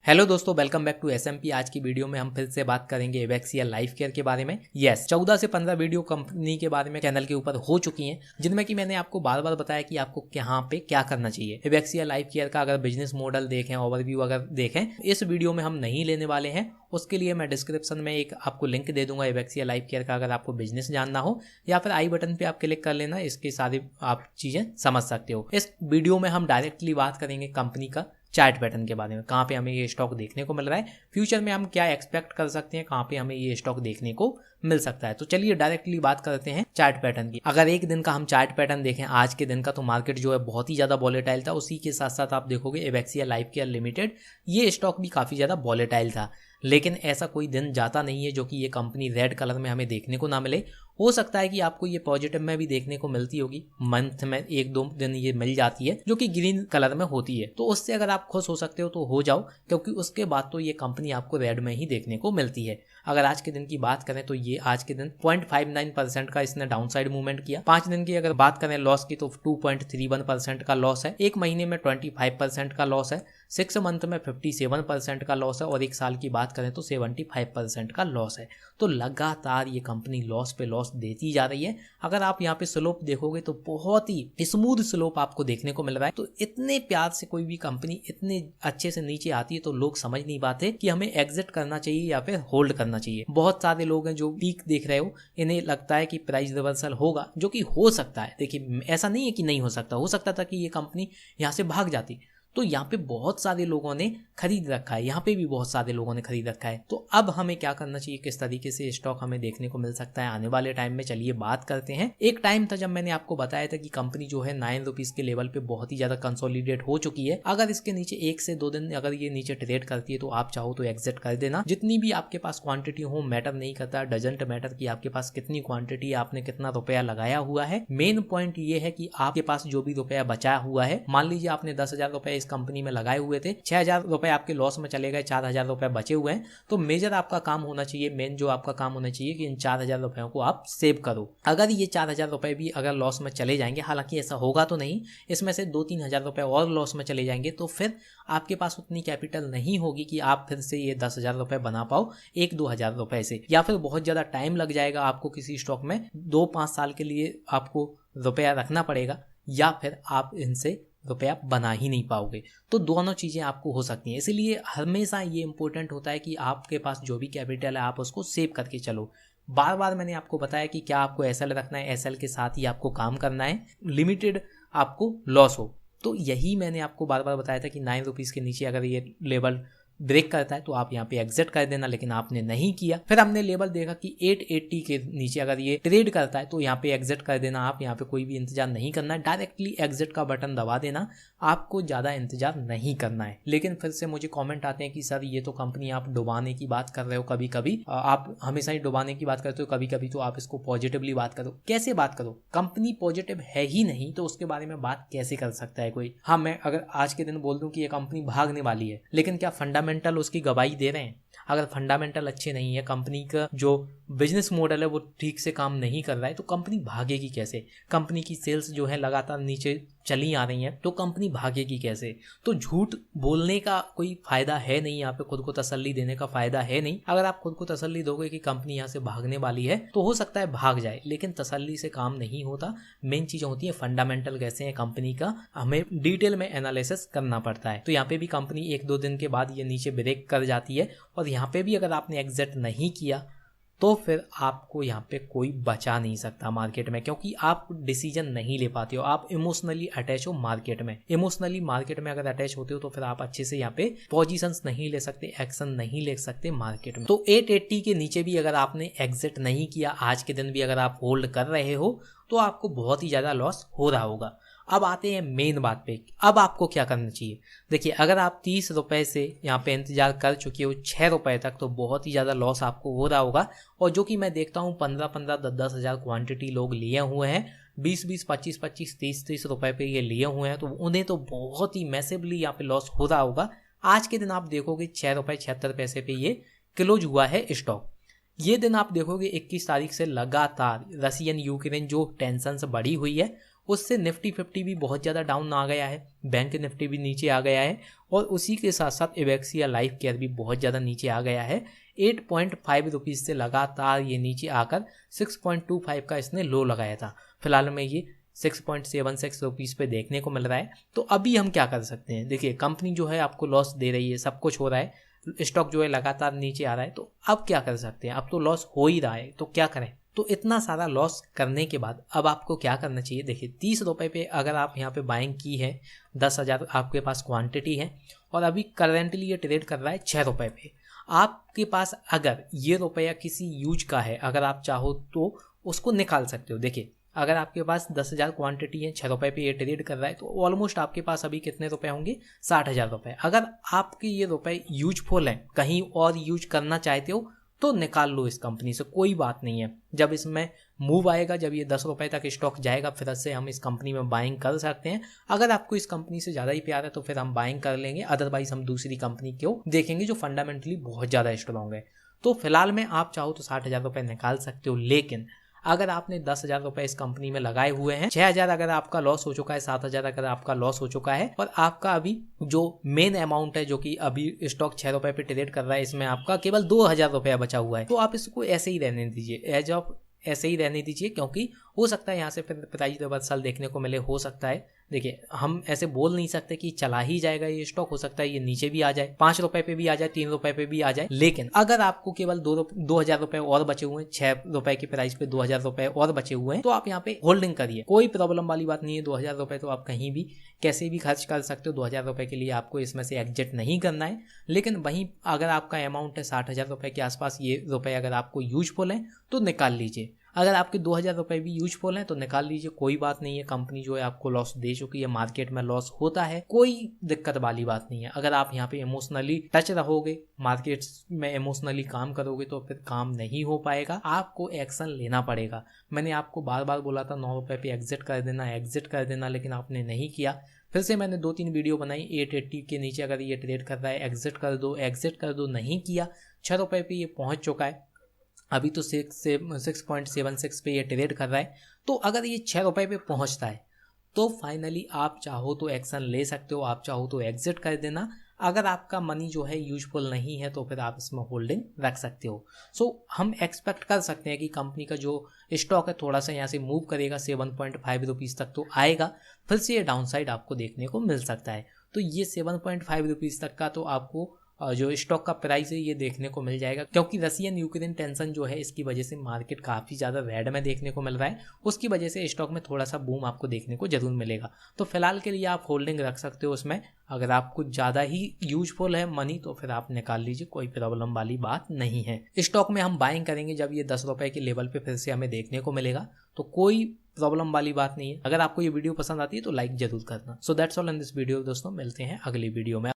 Hello दोस्तों, welcome back to SMP. आज की वीडियो में हम फिर से बात करेंगे एवेक्सिया लाइफ केयर के बारे में। यस, 14 से 15 वीडियो कंपनी के बारे में चैनल के ऊपर हो चुकी हैं, जिनमें कि मैंने आपको बार बार बताया कि आपको यहाँ पे क्या करना चाहिए। एवेक्सिया लाइफ केयर का अगर बिजनेस मॉडल देखें, ओवरव्यू अगर देखें, इस वीडियो में हम नहीं लेने वाले हैं। उसके लिए मैं डिस्क्रिप्शन में एक आपको लिंक दे दूंगा एवेक्सिया लाइफ केयर का, अगर आपको बिजनेस जानना हो, या फिर आई बटन पे आप क्लिक कर लेना, इसकी सारी आप चीजें समझ सकते हो। इस वीडियो में हम डायरेक्टली बात करेंगे कंपनी का चार्ट पैटर्न के बारे में, कहाँ पे हमें ये स्टॉक देखने को मिल रहा है, फ्यूचर में हम क्या एक्सपेक्ट कर सकते हैं, कहाँ पे हमें ये स्टॉक देखने को मिल सकता है। तो चलिए डायरेक्टली बात करते हैं चार्ट पैटर्न की। अगर एक दिन का हम चार्ट पैटर्न देखें, आज के दिन का, तो मार्केट जो है बहुत ही ज्यादा वॉलेटाइल था। उसी के साथ साथ आप देखोगे एवेक्सिया लाइफ केयर लिमिटेड, ये स्टॉक भी काफी ज्यादा वॉलेटाइल था। लेकिन ऐसा कोई दिन जाता नहीं है जो कि ये कंपनी रेड कलर में हमें देखने को ना मिले। हो सकता है कि आपको ये पॉजिटिव में भी देखने को मिलती होगी, मंथ में एक दो दिन ये मिल जाती है जो कि ग्रीन कलर में होती है। तो उससे अगर आप खुश हो सकते हो तो हो जाओ, क्योंकि उसके बाद तो ये कंपनी आपको रेड में ही देखने को मिलती है। अगर आज के दिन की बात करें तो ये आज के दिन 0.59% का इसने डाउनसाइड मूवमेंट किया। 5 दिन की अगर बात करें लॉस की, तो 2.31% का लॉस है। एक महीने में 25% का लॉस है। 6 मंथ में 57% का लॉस है, और एक साल की बात करें तो 75% का लॉस है। तो लगातार ये कंपनी लॉस पे लॉस देती जा रही है। अगर आप यहाँ पे स्लोप देखोगे तो बहुत ही स्मूथ स्लोप आपको देखने को मिल रहा है। तो इतने प्यार से कोई भी कंपनी इतने अच्छे से नीचे आती है तो लोग समझ नहीं पाते कि हमें एग्जिट करना चाहिए या फिर होल्ड करना चाहिए। बहुत सारे लोग हैं जो पीक देख रहे हो, इन्हें लगता है कि प्राइस रिवर्सल होगा, जो कि हो सकता है। देखिए, ऐसा नहीं है कि नहीं हो सकता, हो सकता था कि ये कंपनी यहाँ से भाग जाती। तो यहाँ पे बहुत सारे लोगों ने खरीद रखा है, यहाँ पे भी बहुत सारे लोगों ने खरीद रखा है। तो अब हमें क्या करना चाहिए, किस तरीके से स्टॉक हमें देखने को मिल सकता है आने वाले टाइम में, चलिए बात करते हैं। एक टाइम था जब मैंने आपको बताया था कि कंपनी जो है 9 रुपीज के लेवल पे बहुत ही ज्यादा कंसोलिडेट हो चुकी है। अगर इसके नीचे 1 से 2 दिन अगर ये नीचे ट्रेड करती है तो आप चाहो तो एग्जिट कर देना। जितनी भी आपके पास क्वांटिटी हो, मैटर नहीं करता, डजंट मैटर कि आपके पास कितनी क्वांटिटी, आपने कितना रुपया लगाया हुआ है। मेन पॉइंट ये है कि आपके पास जो भी रुपया बचाया हुआ है, मान लीजिए आपने 10,000 रुपए इस कंपनी में लगाए हुए थे, 6,000 रुपए आपके लॉस में चले गए, 4,000 रुपए बचे हुए हैं। तो मेजर आपका काम होना चाहिए, मेन जो आपका काम होना चाहिए कि इन 4,000 रुपयों को आप सेव करो। अगर ये 4,000 रुपए भी अगर लॉस में चले जाएंगे, हालांकि ऐसा होगा तो नहीं, इसमें से 2-3 हजार रुपए और लॉस में चले जाएंगे, तो फिर आपके पास उतनी कैपिटल नहीं होगी कि आप फिर से ये 10,000 रुपए बना पाओ 1-2 हजार रुपए से, या फिर बहुत ज्यादा टाइम लग जाएगा आपको किसी स्टॉक में, 2-5 साल के लिए आपको रुपया रखना पड़ेगा, या फिर आप इनसे रुपया बना ही नहीं पाओगे। तो दोनों चीजें आपको हो सकती हैं। इसलिए हमेशा ये इंपॉर्टेंट होता है कि आपके पास जो भी कैपिटल है आप उसको सेव करके चलो। बार बार मैंने आपको बताया कि क्या आपको एसएल रखना है, एसएल के साथ ही आपको काम करना है, लिमिटेड आपको लॉस हो। तो यही मैंने आपको बार बार बताया था कि 9 रुपीज के नीचे अगर ये लेवल ब्रेक करता है तो आप यहाँ पे एग्जिट कर देना, लेकिन आपने नहीं किया। फिर हमने लेवल देखा कि 880 के नीचे अगर ये ट्रेड करता है तो यहाँ पे एग्जिट कर देना। आप यहाँ पे कोई भी इंतजार नहीं करना है, डायरेक्टली एग्जिट का बटन दबा देना, आपको ज्यादा इंतजार नहीं करना है। लेकिन फिर से मुझे कमेंट आते हैं कि सर ये तो कंपनी आप डुबाने की बात कर रहे हो, कभी कभी आप हमेशा ही डुबाने की बात करते हो, कभी कभी तो आप इसको पॉजिटिवली बात करो। कैसे बात करो, कंपनी पॉजिटिव है ही नहीं तो उसके बारे में बात कैसे कर सकता है कोई। हाँ, मैं अगर आज के दिन बोल दूं कि ये कंपनी भागने वाली है, लेकिन क्या फंडामेंटल उसकी गवाही दे रहे हैं? अगर फंडामेंटल अच्छे नहीं है, कंपनी का जो बिजनेस मॉडल है वो ठीक से काम नहीं कर रहा है, तो कंपनी भागेगी कैसे? कंपनी की सेल्स जो है लगातार नीचे चली आ रही हैं, तो कंपनी भागेगी कैसे? तो झूठ बोलने का कोई फायदा है नहीं, यहाँ पे खुद को तसल्ली देने का फायदा है नहीं। अगर आप खुद को तसल्ली दोगे कि कंपनी यहाँ से भागने वाली है तो हो सकता है भाग जाए, लेकिन तसल्ली से काम नहीं होता। मेन चीज होती है फंडामेंटल कैसे है कंपनी का, हमें डिटेल में एनालिसिस करना पड़ता है। तो यहाँ पे भी कंपनी 1-2 दिन के बाद ये नीचे ब्रेक कर जाती है, और यहाँ पे भी अगर आपने एग्जिट नहीं किया तो फिर आपको यहाँ पे कोई बचा नहीं सकता मार्केट में, क्योंकि आप डिसीजन नहीं ले पाते हो, आप इमोशनली अटैच हो मार्केट में। इमोशनली मार्केट में अगर अटैच होते हो तो फिर आप अच्छे से यहाँ पे पोजीशंस नहीं ले सकते, एक्शन नहीं ले सकते मार्केट में। तो 880 के नीचे भी अगर आपने एग्जिट नहीं किया, आज के दिन भी अगर आप होल्ड कर रहे हो, तो आपको बहुत ही ज्यादा लॉस हो रहा होगा। अब आते हैं मेन बात पे, अब आपको क्या करना चाहिए। देखिए, अगर आप 30 रुपए से यहाँ पे इंतजार कर चुके हो 6 रुपए तक, तो बहुत ही ज्यादा लॉस आपको हो रहा होगा। और जो कि मैं देखता हूँ 15-15, 10-10 हजार क्वांटिटी लोग लिए हुए हैं, 20-20, 25-25, 30-30 रुपए पे ये लिए हुए हैं, तो उन्हें तो बहुत ही मैसिवली यहाँ पे लॉस हो रहा होगा। आज के दिन आप देखोगे 6 रुपए 76 पैसे पे ये क्लोज हुआ है स्टॉक। ये दिन आप देखोगे 21 तारीख से लगातार रशियन यूक्रेन जो टेंशन बढ़ी हुई है, उससे निफ्टी 50 भी बहुत ज़्यादा डाउन आ गया है, बैंक निफ्टी भी नीचे आ गया है और उसी के साथ साथ इवेक्सिया लाइफ केयर भी बहुत ज़्यादा नीचे आ गया है। 8.5 रुपीज़ से लगातार ये नीचे आकर 6.25 का इसने लो लगाया था। फिलहाल में ये 6.76 रुपीज़ पे देखने को मिल रहा है। तो अभी हम क्या कर सकते हैं, देखिए कंपनी जो है आपको लॉस दे रही है, सब कुछ हो रहा है, स्टॉक जो है लगातार नीचे आ रहा है, तो अब क्या कर सकते हैं, अब तो लॉस हो ही रहा है, तो क्या करें। तो इतना सारा लॉस करने के बाद अब आपको क्या करना चाहिए, देखिए 30 रुपये पे अगर आप यहाँ पे बाइंग की है, 10,000 आपके पास क्वांटिटी है और अभी करेंटली ये ट्रेड कर रहा है 6 रुपये पे। आपके पास अगर ये रुपया किसी यूज का है, अगर आप चाहो तो उसको निकाल सकते हो। देखिए अगर आपके पास 10,000 क्वांटिटी है, 6 रुपये पे ये ट्रेड कर रहा है, तो ऑलमोस्ट आपके पास अभी कितने रुपए होंगे, 60,000 रुपये। अगर आपके ये रुपए यूजफुल हैं, कहीं और यूज करना चाहते हो तो निकाल लो इस कंपनी से, कोई बात नहीं है। जब इसमें मूव आएगा, जब ये 10 रुपये तक स्टॉक जाएगा, फिर से हम इस कंपनी में बाइंग कर सकते हैं। अगर आपको इस कंपनी से ज़्यादा ही प्यार है तो फिर हम बाइंग कर लेंगे, अदरवाइज हम दूसरी कंपनी को देखेंगे जो फंडामेंटली बहुत ज़्यादा स्ट्रॉन्ग है। तो फिलहाल में आप चाहो तो 60,000 रुपये निकाल सकते हो, लेकिन अगर आपने 10,000 रुपये इस कंपनी में लगाए हुए हैं, 6,000 अगर आपका लॉस हो चुका है, 7,000 अगर आपका लॉस हो चुका है और आपका अभी जो मेन अमाउंट है जो कि अभी स्टॉक 6 रुपये पे ट्रेड कर रहा है, इसमें आपका केवल 2,000 रुपया बचा हुआ है, तो आप इसको ऐसे ही रहने दीजिए, एज ऑफ ऐसे ही रहने दीजिए, क्योंकि हो सकता है यहाँ से फिर प्राइस रिवर्सल देखने को मिले, हो सकता है। देखिए हम ऐसे बोल नहीं सकते कि चला ही जाएगा ये स्टॉक, हो सकता है ये नीचे भी आ जाए, 5 रुपए पे भी आ जाए, 3 रुपए पे भी आ जाए। लेकिन अगर आपको केवल 2,000 रुपए और बचे हुए हैं, 6 रुपए की प्राइस पे 2,000 रुपए और बचे हुए हैं, तो आप यहाँ पे होल्डिंग करिए, कोई प्रॉब्लम वाली बात नहीं है। 2,000 रुपए तो आप कहीं भी कैसे भी खर्च कर सकते हो, 2,000 रुपए के लिए आपको इसमें से एग्जिट नहीं करना है। लेकिन वहीं अगर आपका अमाउंट है 60,000 रुपए के आसपास, ये रुपए अगर आपको यूजफुल है तो निकाल लीजिए। अगर आपके 2,000 रुपये भी यूजफुल हैं तो निकाल लीजिए, कोई बात नहीं है। कंपनी जो है आपको लॉस दे चुकी है, मार्केट में लॉस होता है, कोई दिक्कत वाली बात नहीं है। अगर आप यहाँ पे इमोशनली टच रहोगे, मार्केट में इमोशनली काम करोगे तो फिर काम नहीं हो पाएगा, आपको एक्शन लेना पड़ेगा। मैंने आपको बार बार बोला था 9 रुपये पे एग्जिट कर देना, लेकिन आपने नहीं किया। फिर से मैंने 2-3 वीडियो बनाई, 880 के नीचे अगर ये ट्रेड कर रहा है एग्जिट कर दो, नहीं किया। 6 रुपये पे ये पहुँच चुका है, अभी तो 6.76 पे ये ट्रेड कर रहा है। तो अगर ये 6 रुपये पे पहुंचता है तो फाइनली आप चाहो तो एक्शन ले सकते हो, आप चाहो तो एग्जिट कर देना। अगर आपका मनी जो है यूजफुल नहीं है तो फिर आप इसमें होल्डिंग रख सकते हो। सो हम एक्सपेक्ट कर सकते हैं कि कंपनी का जो स्टॉक है थोड़ा सा यहाँ से मूव करेगा, 7.5 रुपीज़ तक तो आएगा, फिर से ये डाउन साइड आपको देखने को मिल सकता है। तो ये 7.5 रुपीज़ तक का तो आपको जो स्टॉक का प्राइस है ये देखने को मिल जाएगा, क्योंकि रशियन यूक्रेन टेंशन जो है इसकी वजह से मार्केट काफ़ी ज़्यादा रेड में देखने को मिल रहा है, उसकी वजह से स्टॉक में थोड़ा सा बूम आपको देखने को जरूर मिलेगा। तो फिलहाल के लिए आप होल्डिंग रख सकते हो उसमें। अगर आपको ज़्यादा ही यूजफुल है मनी तो फिर आप निकाल लीजिए, कोई प्रॉब्लम वाली बात नहीं है। स्टॉक में हम बाइंग करेंगे जब ये 10 रुपये के लेवल पे फिर से हमें देखने को मिलेगा, तो कोई प्रॉब्लम वाली बात नहीं है। अगर आपको ये वीडियो पसंद आती है तो लाइक जरूर करना। So that's all in this video दोस्तों, मिलते हैं अगली वीडियो में।